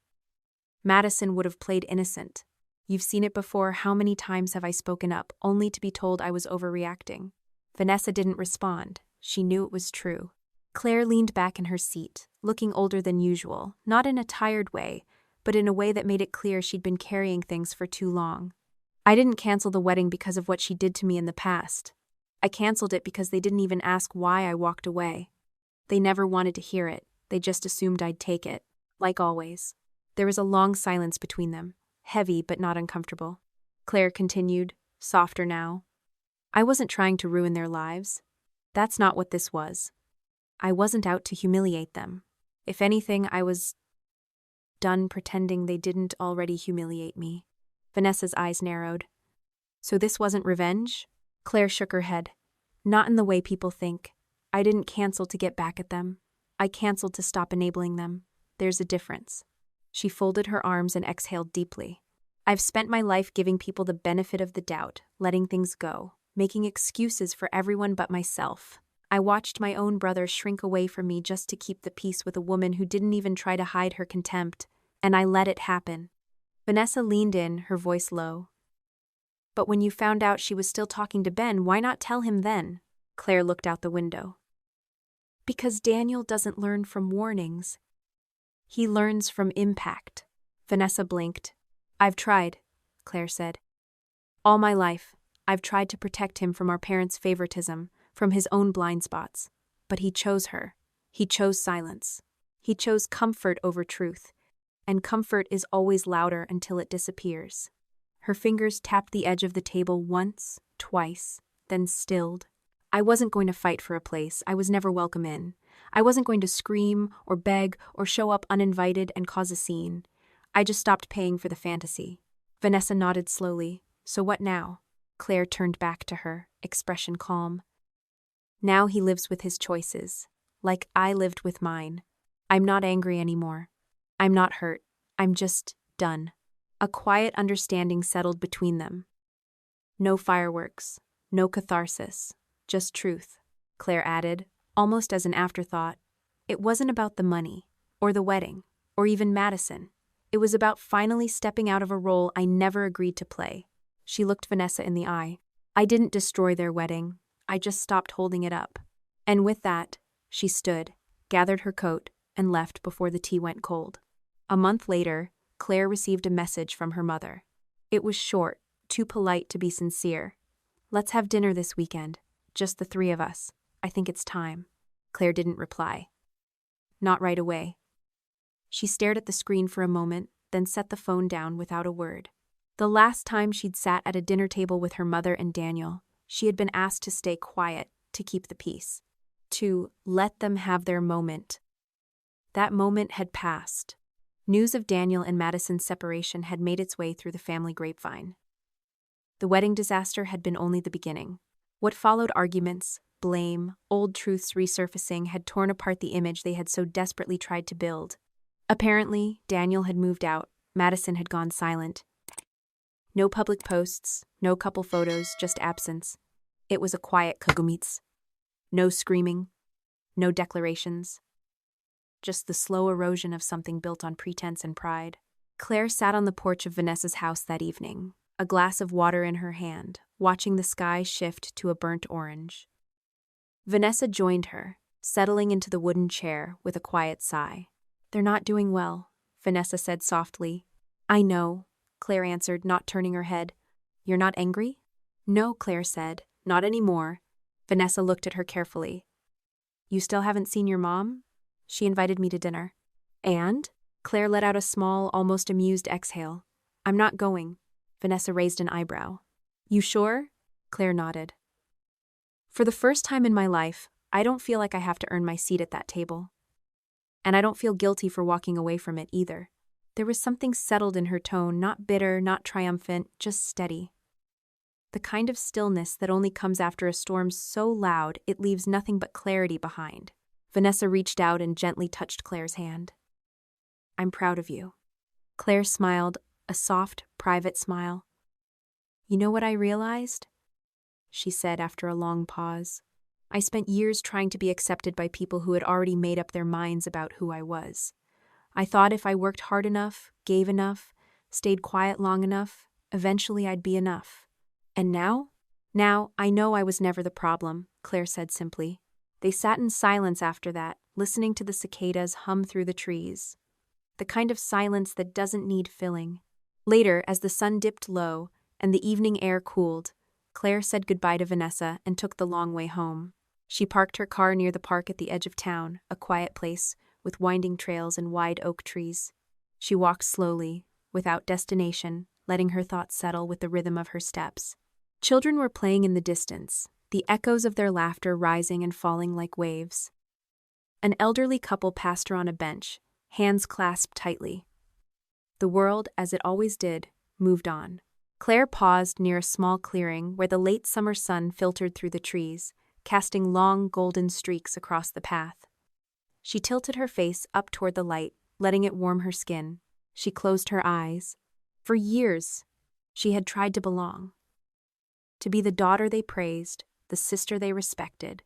Madison would have played innocent. You've seen it before. How many times have I spoken up, only to be told I was overreacting? Vanessa didn't respond. She knew it was true. Claire leaned back in her seat, looking older than usual, not in a tired way, but in a way that made it clear she'd been carrying things for too long. I didn't cancel the wedding because of what she did to me in the past. I canceled it because they didn't even ask why I walked away. They never wanted to hear it. They just assumed I'd take it, like always. There was a long silence between them, heavy but not uncomfortable. Claire continued, softer now. I wasn't trying to ruin their lives. That's not what this was. I wasn't out to humiliate them. If anything, I was done pretending they didn't already humiliate me. Vanessa's eyes narrowed. So this wasn't revenge? Claire shook her head. Not in the way people think. I didn't cancel to get back at them. I canceled to stop enabling them. There's a difference. She folded her arms and exhaled deeply. I've spent my life giving people the benefit of the doubt, letting things go, making excuses for everyone but myself. I watched my own brother shrink away from me just to keep the peace with a woman who didn't even try to hide her contempt, and I let it happen. Vanessa leaned in, her voice low. But when you found out she was still talking to Ben, why not tell him then? Claire looked out the window. Because Daniel doesn't learn from warnings. He learns from impact. Vanessa blinked. I've tried, Claire said. All my life, I've tried to protect him from our parents' favoritism, from his own blind spots. But he chose her. He chose silence. He chose comfort over truth. And comfort is always louder until it disappears. Her fingers tapped the edge of the table once, twice, then stilled. I wasn't going to fight for a place I was never welcome in. I wasn't going to scream or beg or show up uninvited and cause a scene. I just stopped paying for the fantasy. Vanessa nodded slowly. So what now? Claire turned back to her, expression calm. Now he lives with his choices, like I lived with mine. I'm not angry anymore. I'm not hurt. I'm just done. A quiet understanding settled between them. No fireworks, no catharsis, just truth, Claire added, almost as an afterthought. It wasn't about the money, or the wedding, or even Madison. It was about finally stepping out of a role I never agreed to play. She looked Vanessa in the eye. I didn't destroy their wedding. I just stopped holding it up. And with that, she stood, gathered her coat, and left before the tea went cold. A month later, Claire received a message from her mother. It was short, too polite to be sincere. Let's have dinner this weekend, just the three of us. I think it's time. Claire didn't reply. Not right away. She stared at the screen for a moment, then set the phone down without a word. The last time she'd sat at a dinner table with her mother and Daniel, she had been asked to stay quiet, to keep the peace, to let them have their moment. That moment had passed. News of Daniel and Madison's separation had made its way through the family grapevine. The wedding disaster had been only the beginning. What followed, arguments, blame, old truths resurfacing, had torn apart the image they had so desperately tried to build. Apparently, Daniel had moved out, Madison had gone silent. No public posts, no couple photos, just absence. It was a quiet Kagumits. No screaming, no declarations. Just the slow erosion of something built on pretense and pride. Claire sat on the porch of Vanessa's house that evening, a glass of water in her hand, watching the sky shift to a burnt orange. Vanessa joined her, settling into the wooden chair with a quiet sigh. "They're not doing well," Vanessa said softly. "I know," Claire answered, not turning her head. "You're not angry?" "No," Claire said, "not anymore." Vanessa looked at her carefully. "You still haven't seen your mom?" "She invited me to dinner." "And?" Claire let out a small, almost amused exhale. "I'm not going." Vanessa raised an eyebrow. "You sure?" Claire nodded. "For the first time in my life, I don't feel like I have to earn my seat at that table. And I don't feel guilty for walking away from it either." There was something settled in her tone, not bitter, not triumphant, just steady. The kind of stillness that only comes after a storm so loud it leaves nothing but clarity behind. Vanessa reached out and gently touched Claire's hand. "I'm proud of you." Claire smiled, a soft, private smile. "You know what I realized?" she said after a long pause. "I spent years trying to be accepted by people who had already made up their minds about who I was. I thought if I worked hard enough, gave enough, stayed quiet long enough, eventually I'd be enough. And now? Now, I know I was never the problem," Claire said simply. They sat in silence after that, listening to the cicadas hum through the trees. The kind of silence that doesn't need filling. Later, as the sun dipped low and the evening air cooled, Claire said goodbye to Vanessa and took the long way home. She parked her car near the park at the edge of town, a quiet place with winding trails and wide oak trees. She walked slowly, without destination, letting her thoughts settle with the rhythm of her steps. Children were playing in the distance, the echoes of their laughter rising and falling like waves. An elderly couple passed her on a bench, hands clasped tightly. The world, as it always did, moved on. Claire paused near a small clearing where the late summer sun filtered through the trees, casting long golden streaks across the path. She tilted her face up toward the light, letting it warm her skin. She closed her eyes. For years, she had tried to belong. To be the daughter they praised, the sister they respected,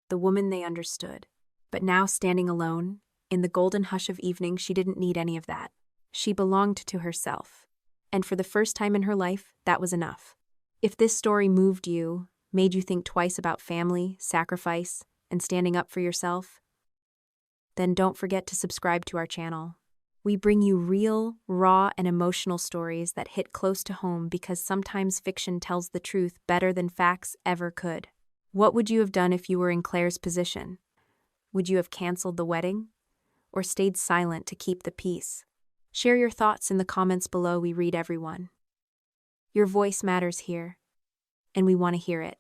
the woman they understood. But now, standing alone, in the golden hush of evening, she didn't need any of that. She belonged to herself. And for the first time in her life, that was enough. If this story moved you, made you think twice about family, sacrifice, and standing up for yourself, then don't forget to subscribe to our channel. We bring you real, raw, and emotional stories that hit close to home because sometimes fiction tells the truth better than facts ever could. What would you have done if you were in Claire's position? Would you have canceled the wedding? Or stayed silent to keep the peace? Share your thoughts in the comments below. We read everyone. Your voice matters here, and we want to hear it.